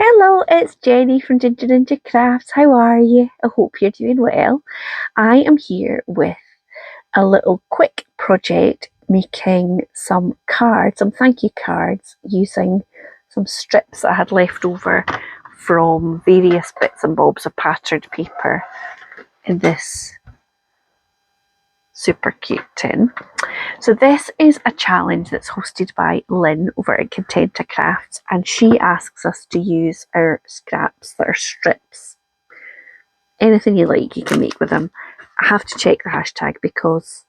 Hello, it's Jenny from Ginger Ninja Crafts. How are you? I hope you're doing well. I am here with a little quick project making some cards, some thank you cards, using some strips that I had left over from various bits and bobs of patterned paper in this super cute tin. So this is a challenge that's hosted by Lynn over at Contenta Crafts, and she asks us to use our scraps that are strips. Anything you like, you can make with them. I have to check the hashtag because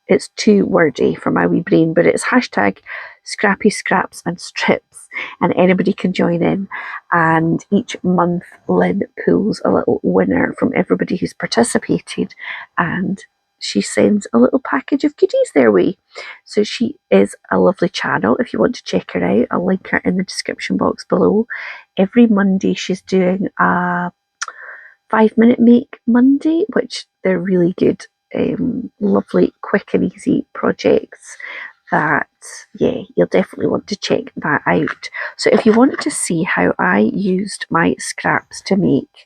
it's too wordy for my wee brain, but it's hashtag scrappy scraps and strips, and anybody can join in. And each month Lynn pulls a little winner from everybody who's participated, and she sends a little package of goodies their way. So she is a lovely channel. If you want to check her out, I'll link her in the description box below. Every Monday she's doing a 5-minute make Monday, which they're really good, lovely, quick and easy projects that, yeah, you'll definitely want to check that out. So if you want to see how I used my scraps to make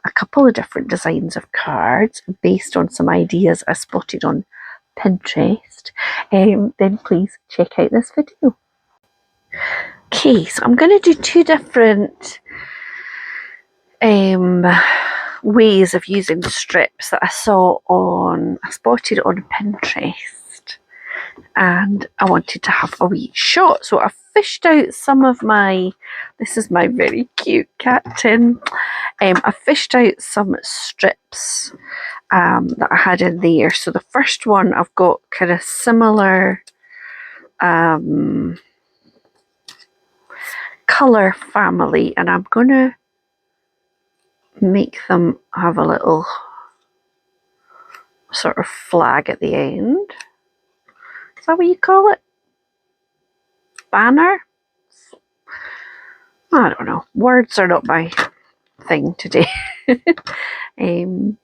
a couple of different designs of cards based on some ideas I spotted on Pinterest, then please check out this video. Okay, so I'm going to do two different ways of using strips that I spotted on Pinterest, and I wanted to have a wee shot. So I fished out some of this is my very cute cat tin. I fished out some strips that I had in there. So the first one I've got kind of similar colour family, and I'm going to make them have a little sort of flag at the end. Is that what you call it? Banner? I don't know. Words are not my thing today. And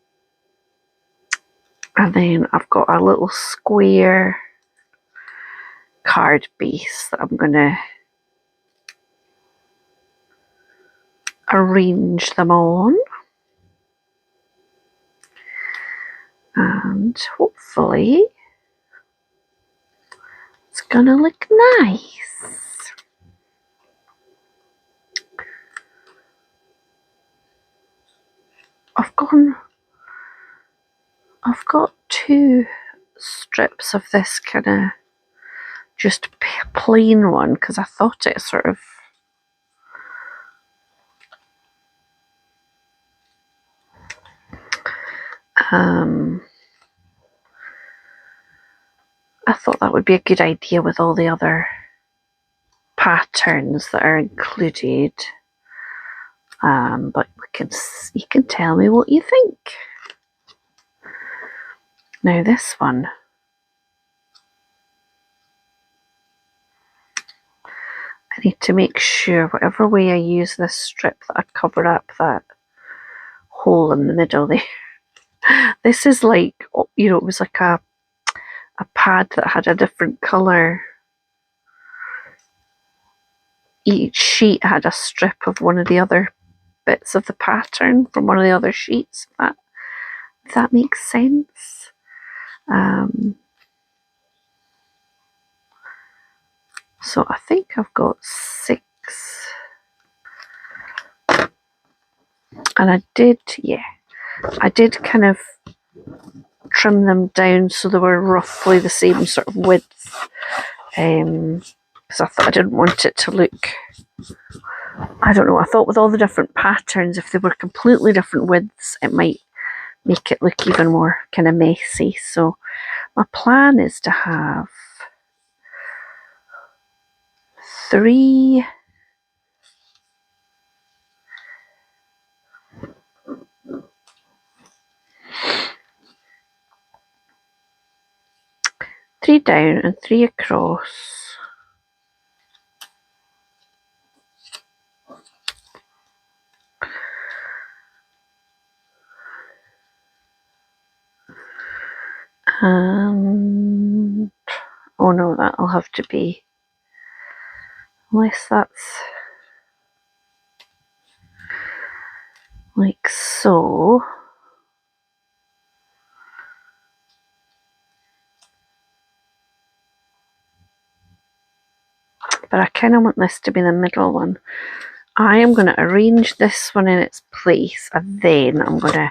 then I've got a little square card base that I'm going to arrange them on. And hopefully it's going to look nice. I've got two strips of this kind of just plain one because I thought it sort of I thought that would be a good idea with all the other patterns that are included. But you can tell me what you think. Now this one, I need to make sure whatever way I use this strip that I cover up that hole in the middle there. This is like, it was like a pad that had a different colour. Each sheet had a strip of one of the other bits of the pattern from one of the other sheets. If that makes sense. So I think I've got 6. And I did kind of trim them down so they were roughly the same sort of width, because I thought I didn't want it to look, I don't know, I thought with all the different patterns, if they were completely different widths, it might make it look even more kind of messy. So my plan is to have 3 down and 3 across. And oh no, that'll have to be, unless that's, like so. But I kind of want this to be the middle one. I am going to arrange this one in its place, and then I'm going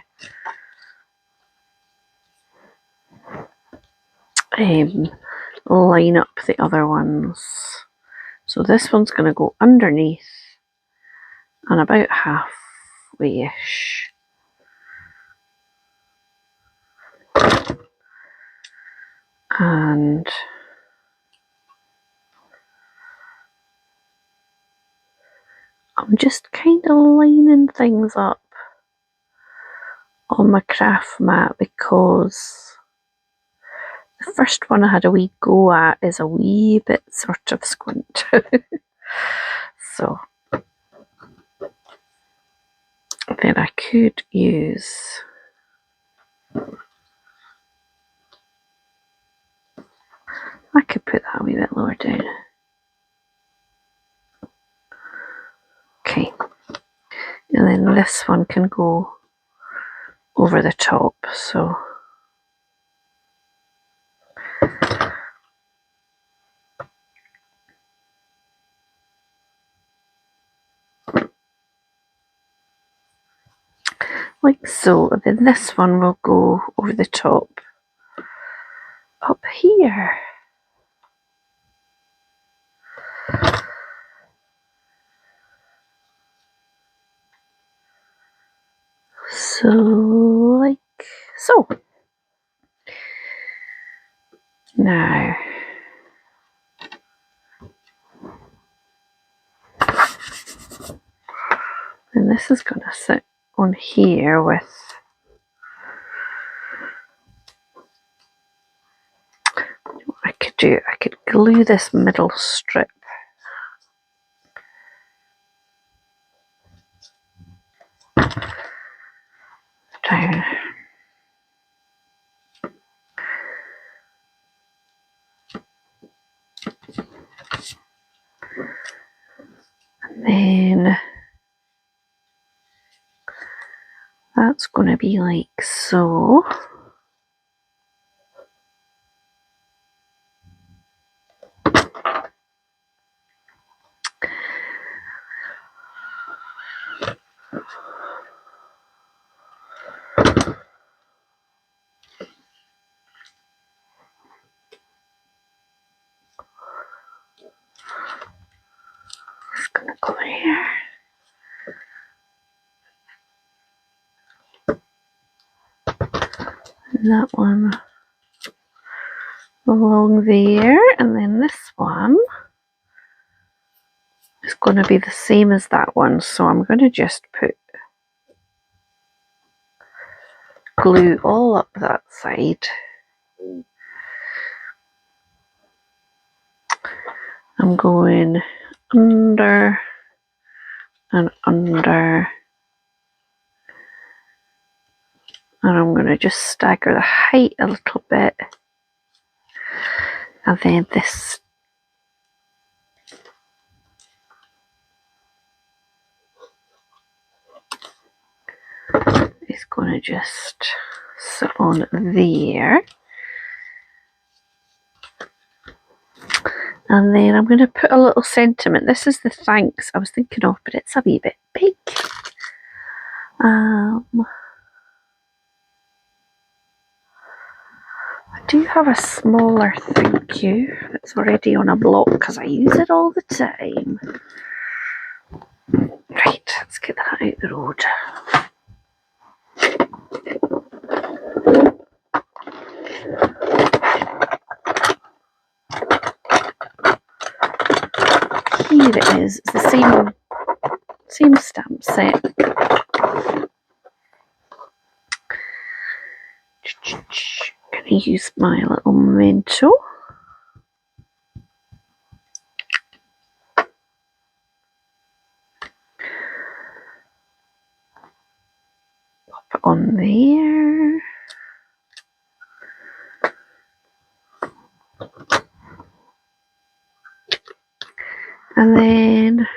to line up the other ones. So this one's going to go underneath and about halfway-ish. And I'm just kind of lining things up on my craft mat because the first one I had a wee go at is a wee bit sort of squint. So then I could use I could put that a wee bit lower down. Okay. And then this one can go over the top, so like so. And then this one will go over the top up here. So like so. Now and this is going to sit on here with what I could do. I could glue this middle strip down. And then that's going to be like so. It's going to go here. And that one along there, and then this one is going to be the same as that one, so I'm going to just put glue all up that side. I'm going under and under, and I'm going to just stagger the height a little bit, and then this is going to just sit on there. And then I'm going to put a little sentiment. This is the thanks I was thinking of, but it's a wee bit big. I do have a smaller thank you that's already on a block because I use it all the time. Right, let's get that out the road. Here it is. It's the same stamp set. I'm going to use my little memento. Pop it on there. And then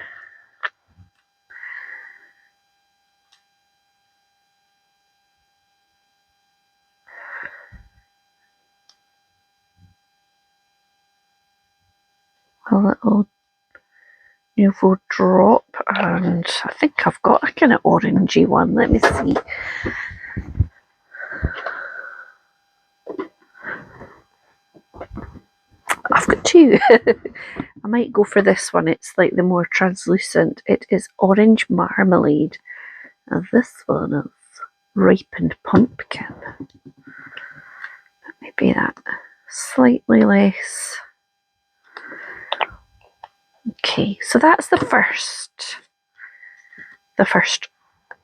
a little Nouveau drop, and I think I've got a kind of orangey one. Let me see. I've got two. I might go for this one. It's like the more translucent. It is orange marmalade. And this one is ripened pumpkin. Maybe that slightly less. Okay, so that's the first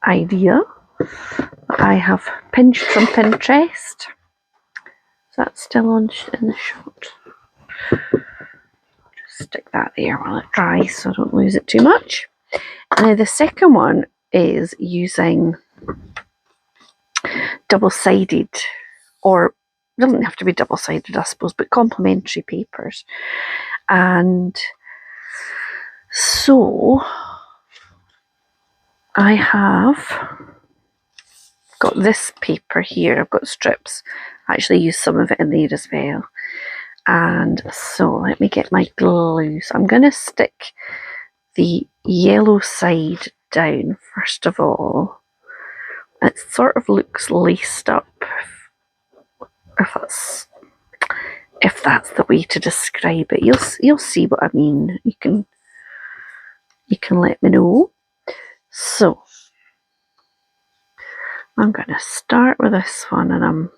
idea that I have pinched from Pinterest. So that's still on in the shot. Just stick that there while it dries so I don't lose it too much. Now the second one is using double-sided, or it doesn't have to be double-sided, I suppose, but complementary papers. And so I have got this paper here. I've got strips. I actually used some of it in there as well. And so let me get my glue. So I'm going to stick the yellow side down first of all. It sort of looks laced up, if that's the way to describe it. You'll see what I mean. You can let me know. So I'm going to start with this one, and I'm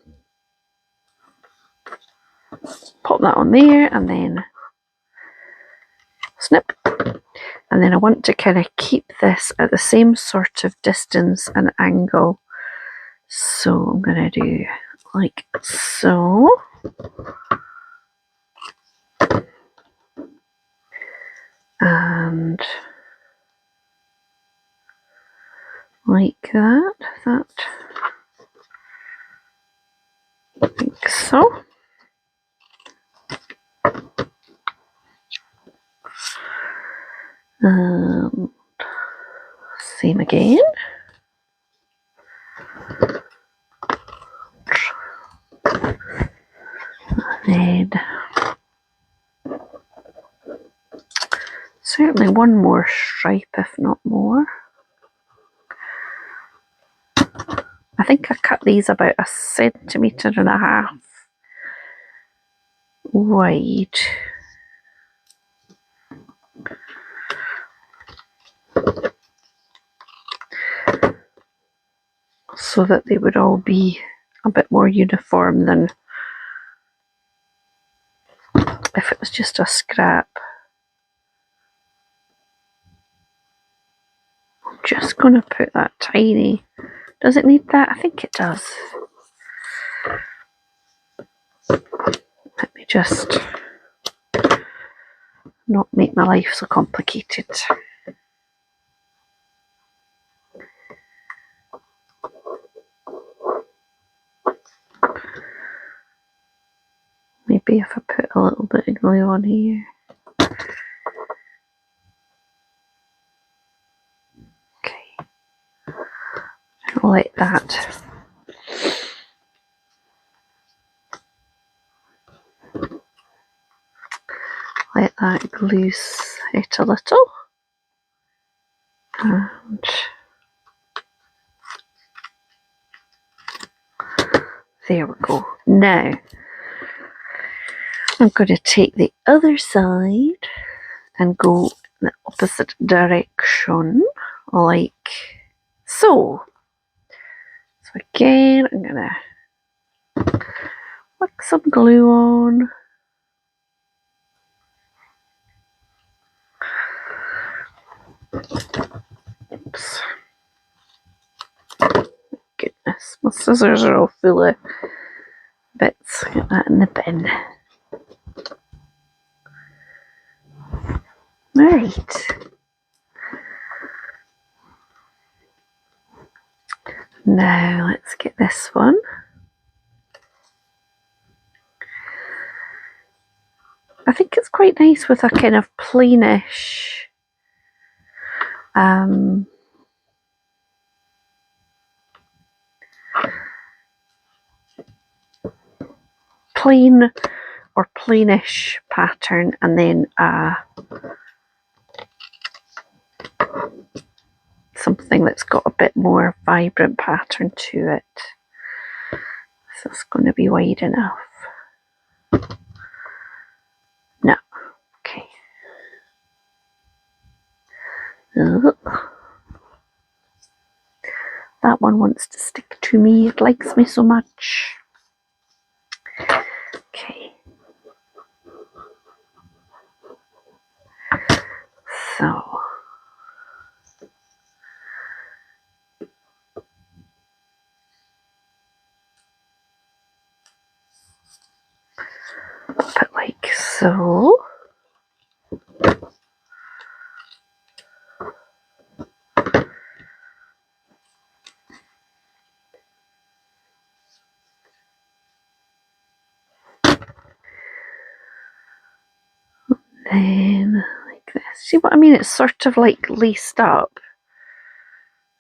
pop that on there, and then snip. And then I want to kind of keep this at the same sort of distance and angle. So I'm going to do like so. And like that, like so. Same again. And certainly one more stripe, if not more. I think I cut these about 1.5 centimetres wide. So that they would all be a bit more uniform than if it was just a scrap. I'm just going to put that tiny. Does it need that? I think it does. Let me just not make my life so complicated. Maybe if I put a little bit of glue on here. Okay. I'll let that glue set a little. And there we go. Now I'm going to take the other side and go in the opposite direction, like so. So again, I'm going to put some glue on. Oops. Goodness, my scissors are all full of bits. Get that in the bin. Right. Now let's get this one. I think it's quite nice with a kind of plainish plain or plainish pattern, and then something that's got a bit more vibrant pattern to it. So it's going to be wide enough. No. Okay. That one wants to stick to me. It likes me so much. Okay. So. Put like so. Then like this. See what I mean? It's sort of like laced up.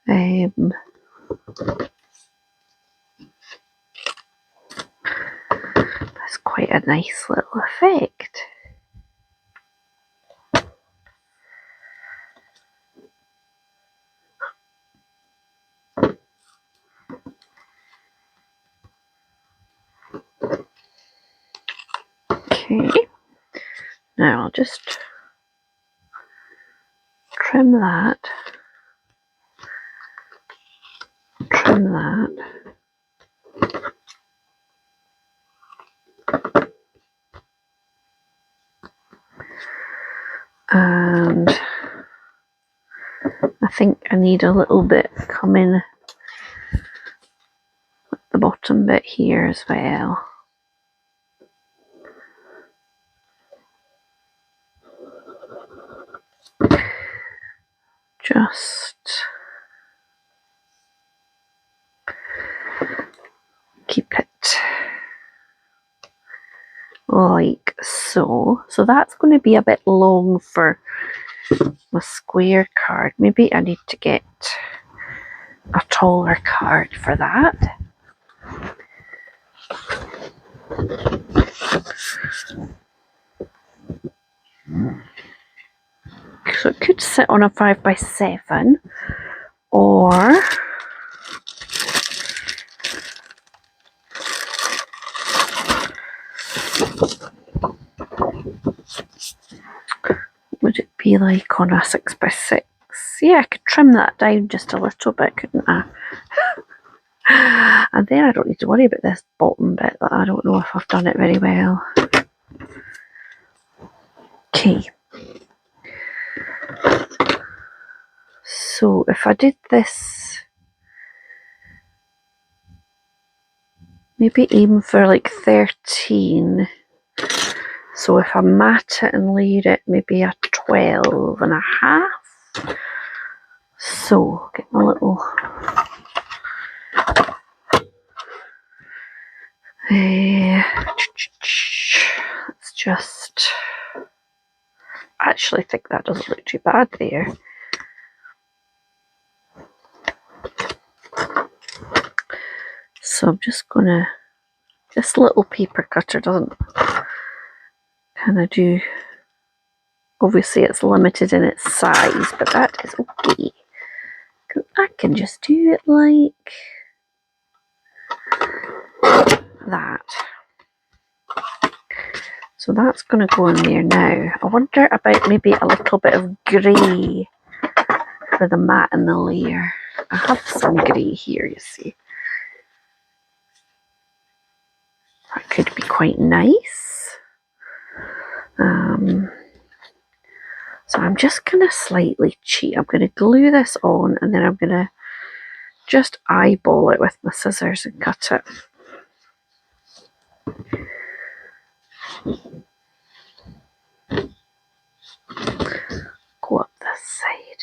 That's quite a nice little effect. Okay. Now I'll just trim that. Trim that. And I think I need a little bit coming at the bottom bit here as well. Just keep it like so. So that's going to be a bit long for my square card. Maybe I need to get a taller card for that. So it could sit on a 5x7, or would it be like on a 6x6? Yeah, I could trim that down just a little bit, couldn't I? And then I don't need to worry about this bottom bit that I don't know if I've done it very well. Okay. So if I did this, maybe aim for like 13. So if I mat it and layer it, maybe a 12.5. So get my little let's just, I actually think that doesn't look too bad there. So I'm just gonna, this little paper cutter doesn't kind of do, obviously it's limited in its size, but that is okay. I can just do it like that. So that's going to go in there now. I wonder about maybe a little bit of grey for the mat and the layer. I have some grey here, you see. That could be quite nice. So I'm just going to slightly cheat. I'm going to glue this on, and then I'm going to just eyeball it with my scissors and cut it. Go up this side.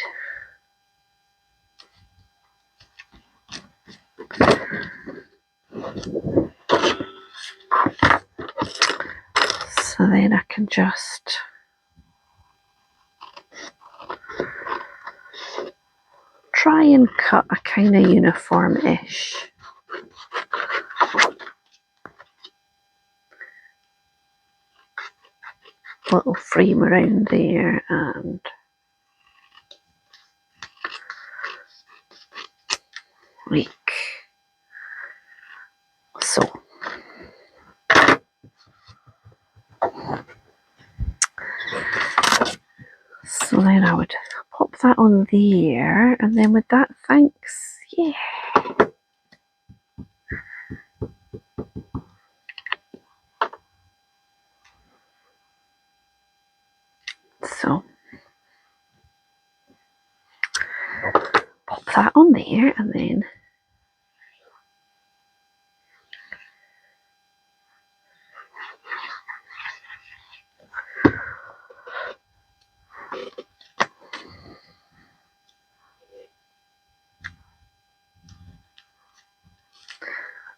So then I can just try and cut a kind of uniform-ish. little frame around there, and like so. So then I would pop that on there, and then with that, thanks, yeah. So pop that on there, and then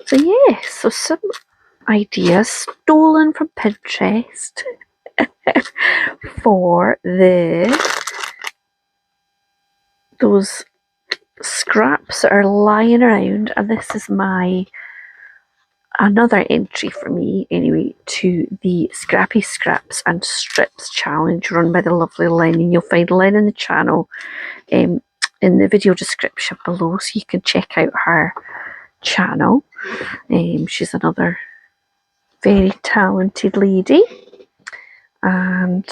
so yeah, so some ideas stolen from Pinterest for those scraps that are lying around, and this is another entry for me anyway to the Scrappy Scraps and Strips challenge run by the lovely Len, and you'll find Len in the channel in the video description below, so you can check out her channel. She's another very talented lady, and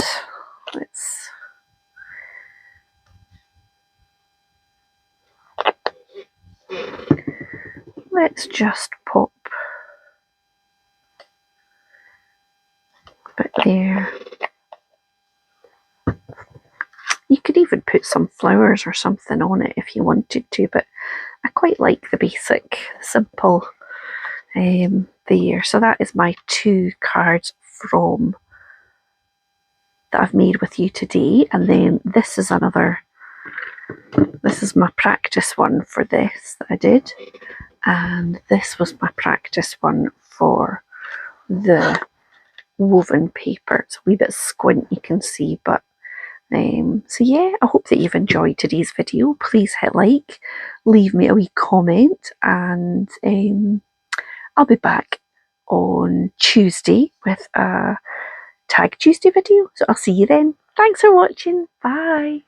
let's just pop a bit there. You could even put some flowers or something on it if you wanted to, but I quite like the basic, simple there. So that is my 2 cards from that I've made with you today, and then this is my practice one for this that I did, and this was my practice one for the woven paper. It's a wee bit squint, you can see, but so yeah, I hope that you've enjoyed today's video. Please hit like, leave me a wee comment, and I'll be back on Tuesday with a Tag Tuesday video. So I'll see you then. Thanks for watching. Bye.